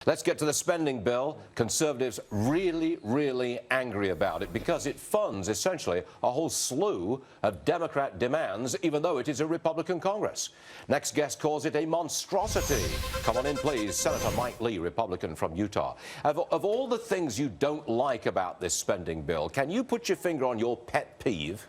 Let's get to the spending bill. Conservatives really angry about it because it funds essentially a whole slew of Democrat demands, even though it is a Republican Congress. Next guest calls it a monstrosity. Come on in, please. Senator Mike Lee, Republican from Utah. Of all the things you don't like about this spending bill, can you put your finger on your pet peeve?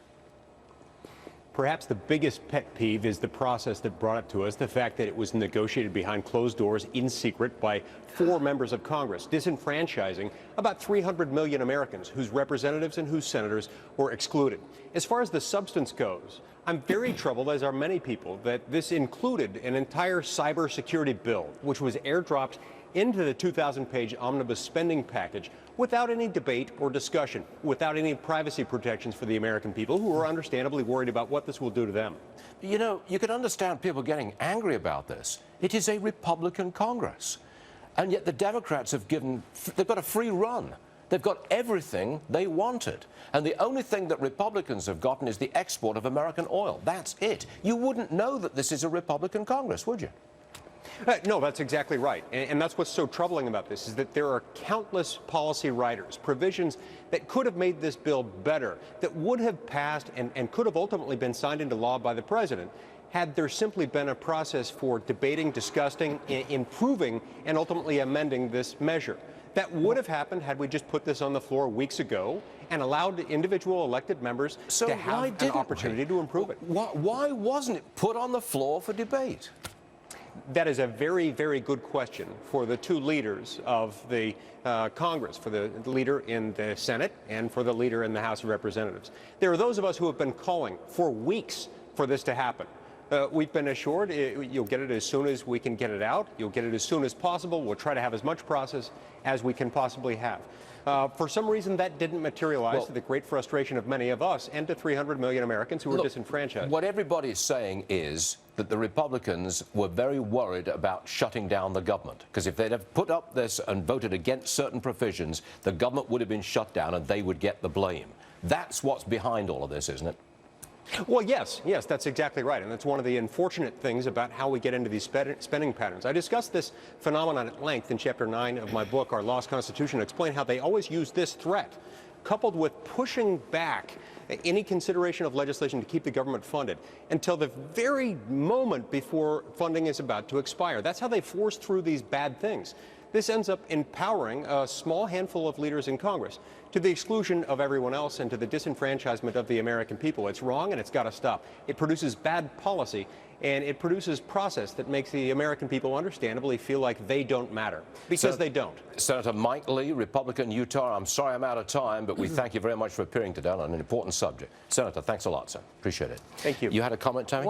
Perhaps the biggest pet peeve is the process that brought it to us, the fact that it was negotiated behind closed doors in secret by 4 members of Congress, disenfranchising about 300 million Americans whose representatives and whose senators were excluded. As far as the substance goes, I'm very troubled, as are many people, that this included an entire cybersecurity bill, which was airdropped into the 2,000-page omnibus spending package without any debate or discussion, without any privacy protections for the American people, who are understandably worried about what this will do to them. You know, you can understand people getting angry about this. It is a Republican Congress. And yet the Democrats they've got a free run. They've got everything they wanted. And the only thing that Republicans have gotten is the export of American oil. That's it. You wouldn't know that this is a Republican Congress, would you? No, that's exactly right. And that's what's so troubling about this, is that there are countless policy riders, provisions that could have made this bill better, that would have passed and could have ultimately been signed into law by the president, had there simply been a process for debating, discussing, improving, and ultimately amending this measure. That would have happened had we just put this on the floor weeks ago and allowed individual elected members to have an opportunity to improve it. Why wasn't it put on the floor for debate? That is a very good question for the 2 leaders of the Congress, for the leader in the Senate and for the leader in the House of Representatives. There are those of us who have been calling for weeks for this to happen. We've been assured you'll get it as soon as we can get it out. You'll get it as soon as possible. We'll try to have as much process as we can possibly have. For some reason, that didn't materialize, to the great frustration of many of us and to 300 million Americans who were disenfranchised. What everybody's saying is that the Republicans were very worried about shutting down the government, because if they'd have put up this and voted against certain provisions, the government would have been shut down and they would get the blame. That's what's behind all of this, isn't it? Well, yes, that's exactly right. And that's one of the unfortunate things about how we get into these spending patterns. I discussed this phenomenon at length in Chapter 9 of my book, Our Lost Constitution, to explain how they always use this threat, coupled with pushing back any consideration of legislation to keep the government funded until the very moment before funding is about to expire. That's how they force through these bad things. This ends up empowering a small handful of leaders in Congress to the exclusion of everyone else and to the disenfranchisement of the American people. It's wrong and it's got to stop. It produces bad policy and it produces process that makes the American people understandably feel like they don't matter, because they don't. Senator Mike Lee, Republican, Utah, I'm sorry I'm out of time, but we thank you very much for appearing today on an important subject. Senator, thanks a lot, sir. Appreciate it. Thank you. You had a comment, Tammy?